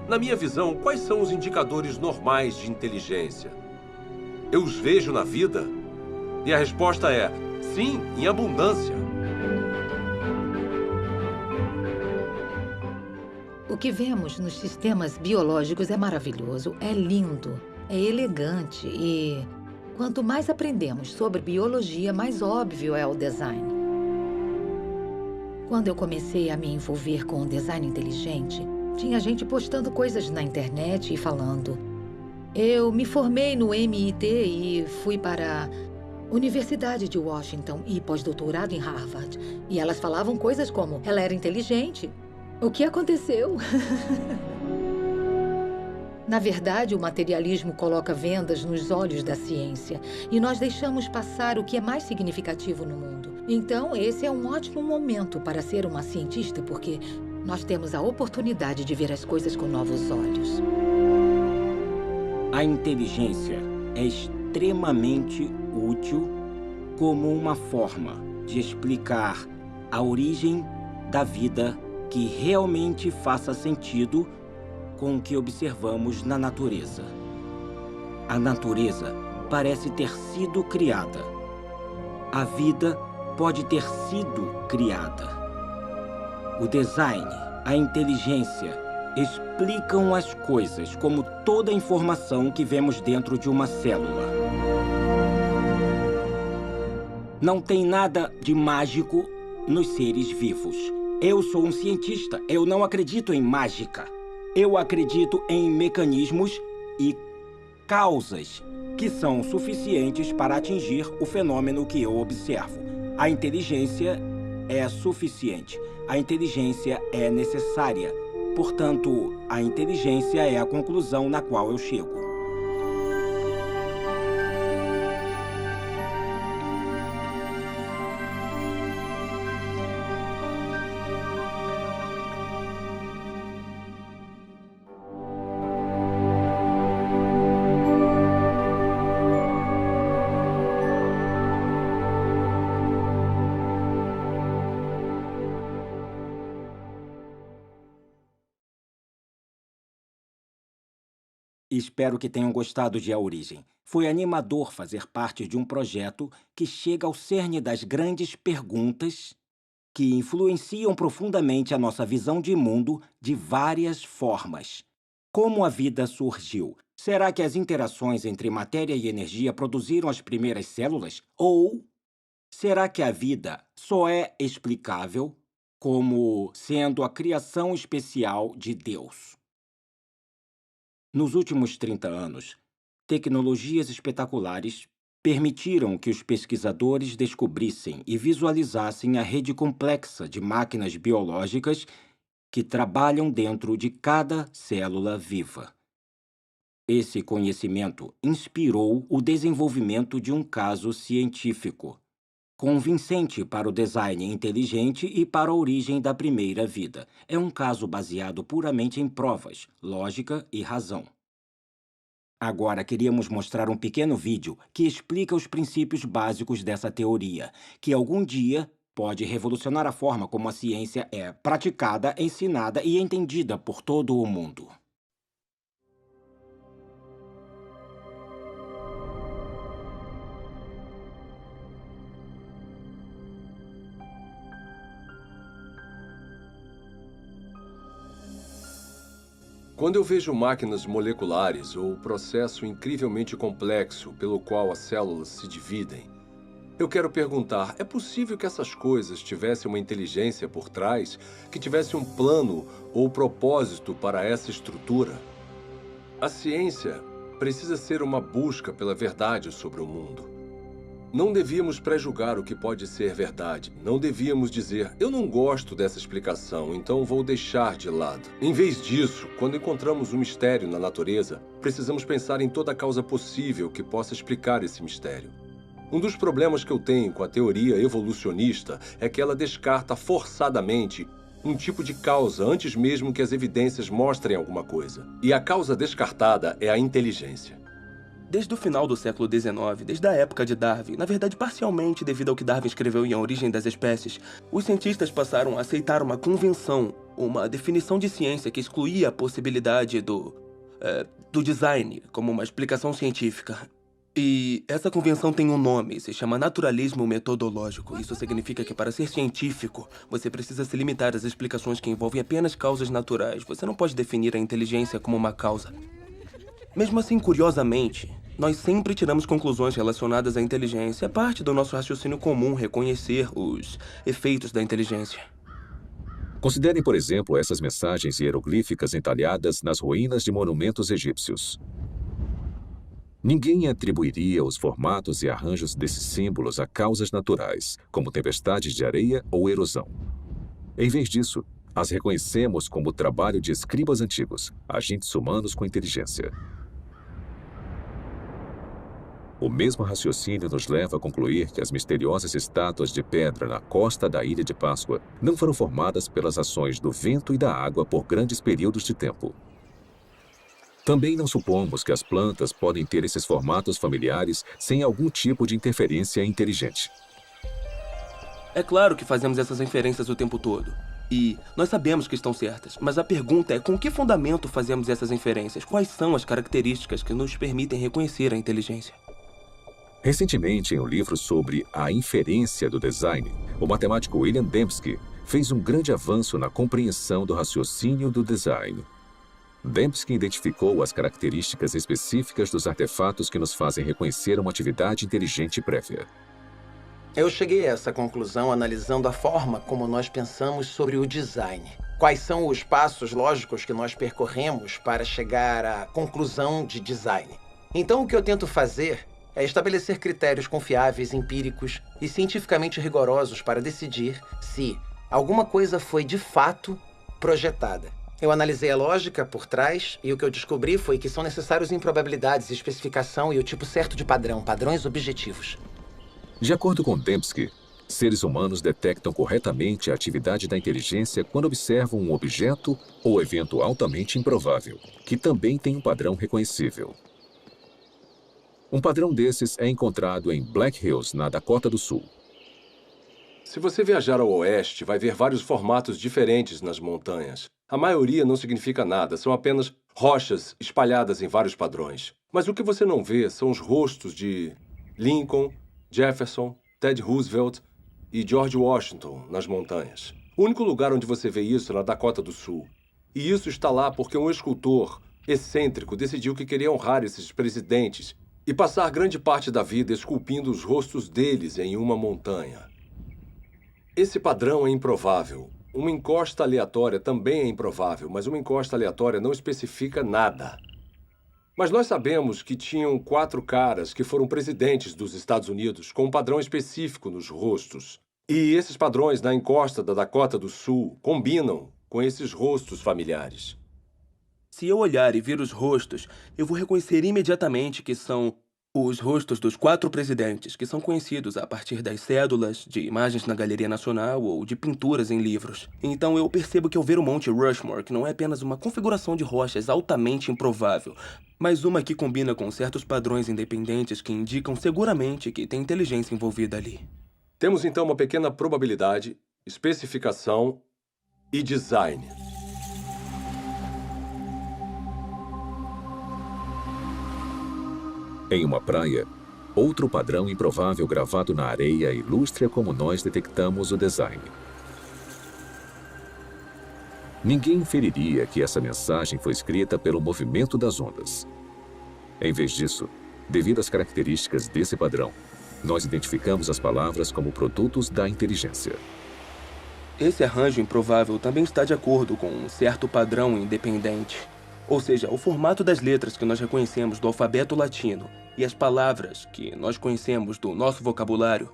na minha visão, quais são os indicadores normais de inteligência? Eu os vejo na vida? E a resposta é, sim, em abundância. O que vemos nos sistemas biológicos é maravilhoso, é lindo, é elegante e quanto mais aprendemos sobre biologia, mais óbvio é o design. Quando eu comecei a me envolver com o design inteligente, tinha gente postando coisas na internet e falando: eu me formei no MIT e fui para a Universidade de Washington e pós-doutorado em Harvard. E elas falavam coisas como: ela era inteligente. O que aconteceu? Na verdade, o materialismo coloca vendas nos olhos da ciência e nós deixamos passar o que é mais significativo no mundo. Então, esse é um ótimo momento para ser uma cientista, porque nós temos a oportunidade de ver as coisas com novos olhos. A inteligência é extremamente útil como uma forma de explicar a origem da vida que realmente faça sentido com o que observamos na natureza. A natureza parece ter sido criada. A vida pode ter sido criada. O design, a inteligência explicam as coisas como toda a informação que vemos dentro de uma célula. Não tem nada de mágico nos seres vivos. Eu sou um cientista, eu não acredito em mágica. Eu acredito em mecanismos e causas que são suficientes para atingir o fenômeno que eu observo. A inteligência é suficiente. A inteligência é necessária. Portanto, a inteligência é a conclusão na qual eu chego. Espero que tenham gostado de A Origem. Foi animador fazer parte de um projeto que chega ao cerne das grandes perguntas que influenciam profundamente a nossa visão de mundo de várias formas. Como a vida surgiu? Será que as interações entre matéria e energia produziram as primeiras células? Ou será que a vida só é explicável como sendo a criação especial de Deus? Nos últimos 30 anos, tecnologias espetaculares permitiram que os pesquisadores descobrissem e visualizassem a rede complexa de máquinas biológicas que trabalham dentro de cada célula viva. Esse conhecimento inspirou o desenvolvimento de um caso científico, convincente para o design inteligente e para a origem da primeira vida. É um caso baseado puramente em provas, lógica e razão. Agora queríamos mostrar um pequeno vídeo que explica os princípios básicos dessa teoria, que algum dia pode revolucionar a forma como a ciência é praticada, ensinada e entendida por todo o mundo. Quando eu vejo máquinas moleculares ou o processo incrivelmente complexo pelo qual as células se dividem, eu quero perguntar, é possível que essas coisas tivessem uma inteligência por trás, que tivesse um plano ou propósito para essa estrutura? A ciência precisa ser uma busca pela verdade sobre o mundo. Não devíamos pré-julgar o que pode ser verdade. Não devíamos dizer, eu não gosto dessa explicação, então vou deixar de lado. Em vez disso, quando encontramos um mistério na natureza, precisamos pensar em toda a causa possível que possa explicar esse mistério. Um dos problemas que eu tenho com a teoria evolucionista é que ela descarta forçadamente um tipo de causa antes mesmo que as evidências mostrem alguma coisa. E a causa descartada é a inteligência. Desde o final do século XIX, desde a época de Darwin, na verdade parcialmente devido ao que Darwin escreveu em A Origem das Espécies, os cientistas passaram a aceitar uma convenção, uma definição de ciência que excluía a possibilidade do design como uma explicação científica. E essa convenção tem um nome, se chama naturalismo metodológico. Isso significa que para ser científico, você precisa se limitar às explicações que envolvem apenas causas naturais. Você não pode definir a inteligência como uma causa. Mesmo assim, curiosamente, nós sempre tiramos conclusões relacionadas à inteligência. É parte do nosso raciocínio comum reconhecer os efeitos da inteligência. Considerem, por exemplo, essas mensagens hieroglíficas entalhadas nas ruínas de monumentos egípcios. Ninguém atribuiria os formatos e arranjos desses símbolos a causas naturais, como tempestades de areia ou erosão. Em vez disso, as reconhecemos como o trabalho de escribas antigos, agentes humanos com inteligência. O mesmo raciocínio nos leva a concluir que as misteriosas estátuas de pedra na costa da Ilha de Páscoa não foram formadas pelas ações do vento e da água por grandes períodos de tempo. Também não supomos que as plantas podem ter esses formatos familiares sem algum tipo de interferência inteligente. É claro que fazemos essas inferências o tempo todo. E nós sabemos que estão certas, mas a pergunta é com que fundamento fazemos essas inferências? Quais são as características que nos permitem reconhecer a inteligência? Recentemente, em um livro sobre a inferência do design, o matemático William Dembski fez um grande avanço na compreensão do raciocínio do design. Dembski identificou as características específicas dos artefatos que nos fazem reconhecer uma atividade inteligente prévia. Eu cheguei a essa conclusão analisando a forma como nós pensamos sobre o design. Quais são os passos lógicos que nós percorremos para chegar à conclusão de design. Então, o que eu tento fazer é estabelecer critérios confiáveis, empíricos e cientificamente rigorosos para decidir se alguma coisa foi de fato projetada. Eu analisei a lógica por trás e o que eu descobri foi que são necessários improbabilidades, especificação e o tipo certo de padrões objetivos. De acordo com Dembski, seres humanos detectam corretamente a atividade da inteligência quando observam um objeto ou evento altamente improvável, que também tem um padrão reconhecível. Um padrão desses é encontrado em Black Hills, na Dakota do Sul. Se você viajar ao oeste, vai ver vários formatos diferentes nas montanhas. A maioria não significa nada, são apenas rochas espalhadas em vários padrões. Mas o que você não vê são os rostos de Lincoln, Jefferson, Ted Roosevelt e George Washington nas montanhas. O único lugar onde você vê isso é na Dakota do Sul. E isso está lá porque um escultor excêntrico decidiu que queria honrar esses presidentes e passar grande parte da vida esculpindo os rostos deles em uma montanha. Esse padrão é improvável. Uma encosta aleatória também é improvável, mas uma encosta aleatória não especifica nada. Mas nós sabemos que tinham 4 caras que foram presidentes dos Estados Unidos com um padrão específico nos rostos. E esses padrões na encosta da Dakota do Sul combinam com esses rostos familiares. Se eu olhar e ver os rostos, eu vou reconhecer imediatamente que são os rostos dos 4 presidentes, que são conhecidos a partir das cédulas, de imagens na Galeria Nacional ou de pinturas em livros. Então eu percebo que ao ver o Monte Rushmore, que não é apenas uma configuração de rochas altamente improvável, mas uma que combina com certos padrões independentes que indicam seguramente que tem inteligência envolvida ali. Temos então uma pequena probabilidade, especificação e design. Em uma praia, outro padrão improvável gravado na areia ilustra como nós detectamos o design. Ninguém inferiria que essa mensagem foi escrita pelo movimento das ondas. Em vez disso, devido às características desse padrão, nós identificamos as palavras como produtos da inteligência. Esse arranjo improvável também está de acordo com um certo padrão independente. Ou seja, o formato das letras que nós reconhecemos do alfabeto latino e as palavras que nós conhecemos do nosso vocabulário.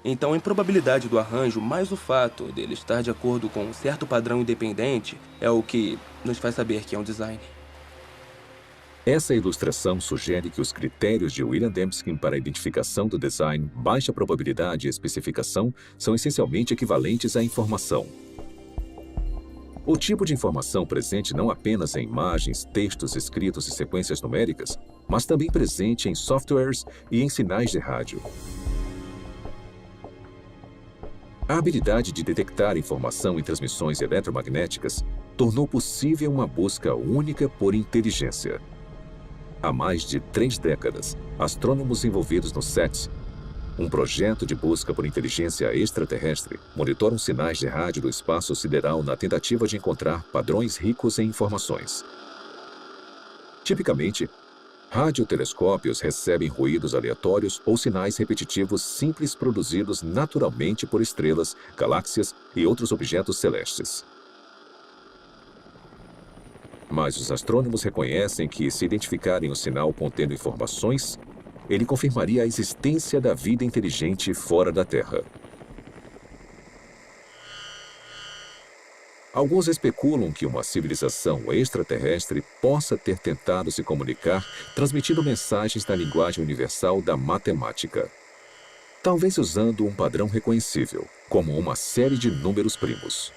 Então, a improbabilidade do arranjo, mais o fato dele estar de acordo com um certo padrão independente, é o que nos faz saber que é um design. Essa ilustração sugere que os critérios de William Dembski para a identificação do design, baixa probabilidade e especificação são essencialmente equivalentes à informação. O tipo de informação presente não apenas em imagens, textos escritos e sequências numéricas, mas também presente em softwares e em sinais de rádio. A habilidade de detectar informação em transmissões eletromagnéticas tornou possível uma busca única por inteligência. Há mais de 3 décadas, astrônomos envolvidos no SETI, um projeto de busca por inteligência extraterrestre, monitoram sinais de rádio do espaço sideral na tentativa de encontrar padrões ricos em informações. Tipicamente, radiotelescópios recebem ruídos aleatórios ou sinais repetitivos simples produzidos naturalmente por estrelas, galáxias e outros objetos celestes. Mas os astrônomos reconhecem que, se identificarem o sinal contendo informações, ele confirmaria a existência da vida inteligente fora da Terra. Alguns especulam que uma civilização extraterrestre possa ter tentado se comunicar transmitindo mensagens na linguagem universal da matemática. Talvez usando um padrão reconhecível, como uma série de números primos.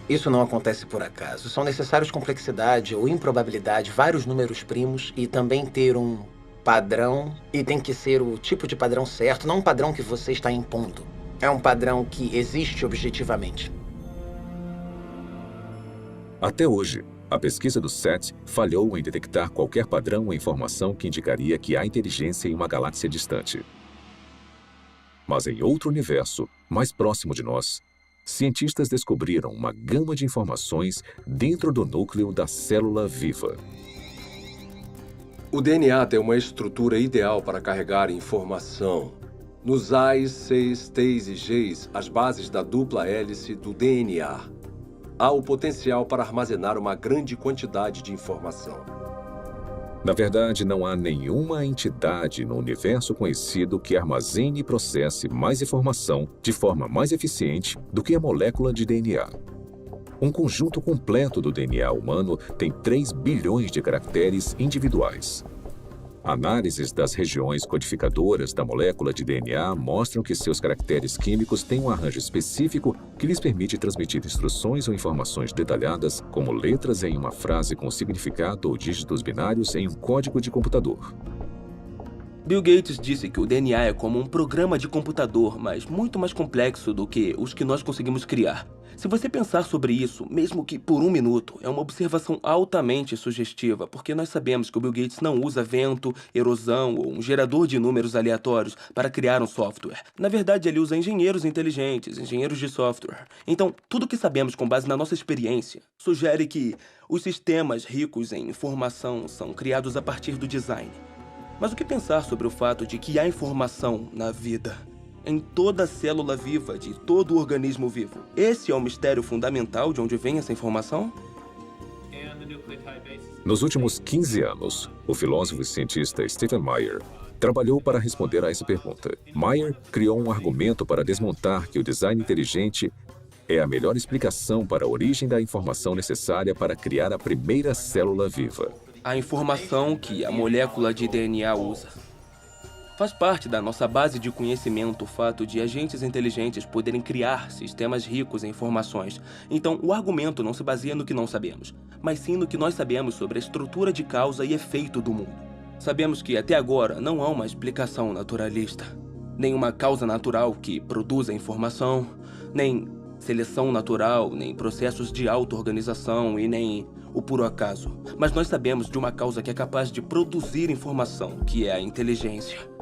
Isso não acontece por acaso. São necessários complexidade ou improbabilidade, vários números primos e também ter um padrão. E tem que ser o tipo de padrão certo, não um padrão que você está impondo. É um padrão que existe objetivamente. Até hoje, a pesquisa do SETI falhou em detectar qualquer padrão ou informação que indicaria que há inteligência em uma galáxia distante. Mas em outro universo, mais próximo de nós, cientistas descobriram uma gama de informações dentro do núcleo da célula viva. O DNA tem uma estrutura ideal para carregar informação. Nos A's, C's, T's e G's, as bases da dupla hélice do DNA, há o potencial para armazenar uma grande quantidade de informação. Na verdade, não há nenhuma entidade no universo conhecido que armazene e processe mais informação de forma mais eficiente do que a molécula de DNA. Um conjunto completo do DNA humano tem 3 bilhões de caracteres individuais. Análises das regiões codificadoras da molécula de DNA mostram que seus caracteres químicos têm um arranjo específico que lhes permite transmitir instruções ou informações detalhadas, como letras em uma frase com significado ou dígitos binários em um código de computador. Bill Gates disse que o DNA é como um programa de computador, mas muito mais complexo do que os que nós conseguimos criar. Se você pensar sobre isso, mesmo que por um minuto, é uma observação altamente sugestiva, porque nós sabemos que o Bill Gates não usa vento, erosão ou um gerador de números aleatórios para criar um software. Na verdade, ele usa engenheiros inteligentes, engenheiros de software. Então, tudo que sabemos com base na nossa experiência sugere que os sistemas ricos em informação são criados a partir do design. Mas o que pensar sobre o fato de que há informação na vida? Em toda célula viva de todo organismo vivo. Esse é o mistério fundamental de onde vem essa informação? Nos últimos 15 anos, o filósofo e cientista Stephen Meyer trabalhou para responder a essa pergunta. Meyer criou um argumento para desmontar que o design inteligente é a melhor explicação para a origem da informação necessária para criar a primeira célula viva. A informação que a molécula de DNA usa. Faz parte da nossa base de conhecimento o fato de agentes inteligentes poderem criar sistemas ricos em informações. Então, o argumento não se baseia no que não sabemos, mas sim no que nós sabemos sobre a estrutura de causa e efeito do mundo. Sabemos que, até agora, não há uma explicação naturalista. Nem uma causa natural que produza informação, nem seleção natural, nem processos de auto-organização e nem o puro acaso. Mas nós sabemos de uma causa que é capaz de produzir informação, que é a inteligência.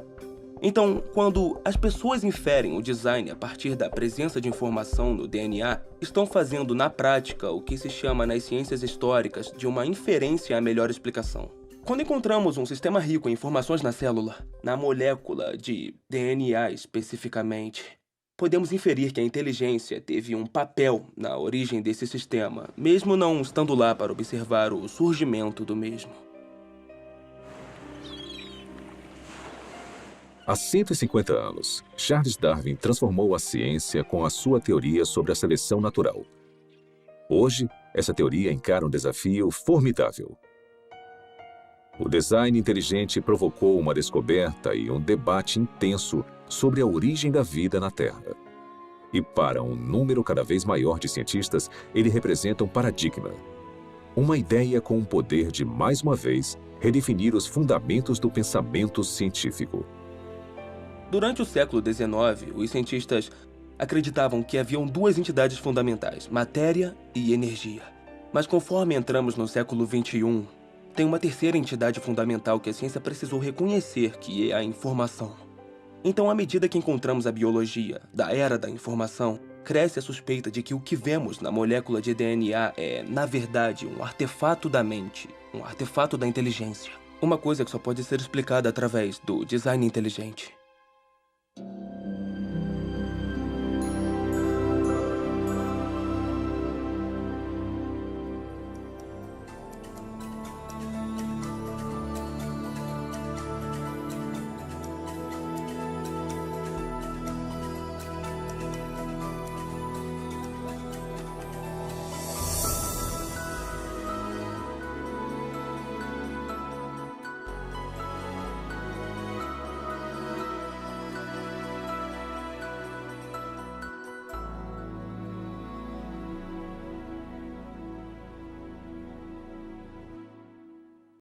Então, quando as pessoas inferem o design a partir da presença de informação no DNA, estão fazendo na prática o que se chama nas ciências históricas de uma inferência à melhor explicação. Quando encontramos um sistema rico em informações na célula, na molécula de DNA especificamente, podemos inferir que a inteligência teve um papel na origem desse sistema, mesmo não estando lá para observar o surgimento do mesmo. Há 150 anos, Charles Darwin transformou a ciência com a sua teoria sobre a seleção natural. Hoje, essa teoria encara um desafio formidável. O design inteligente provocou uma descoberta e um debate intenso sobre a origem da vida na Terra. E para um número cada vez maior de cientistas, ele representa um paradigma. Uma ideia com o poder de, mais uma vez, redefinir os fundamentos do pensamento científico. Durante o século XIX, os cientistas acreditavam que haviam duas entidades fundamentais, matéria e energia. Mas conforme entramos no século XXI, tem uma terceira entidade fundamental que a ciência precisou reconhecer, que é a informação. Então, à medida que encontramos a biologia da era da informação, cresce a suspeita de que o que vemos na molécula de DNA é, na verdade, um artefato da mente, um artefato da inteligência. Uma coisa que só pode ser explicada através do design inteligente.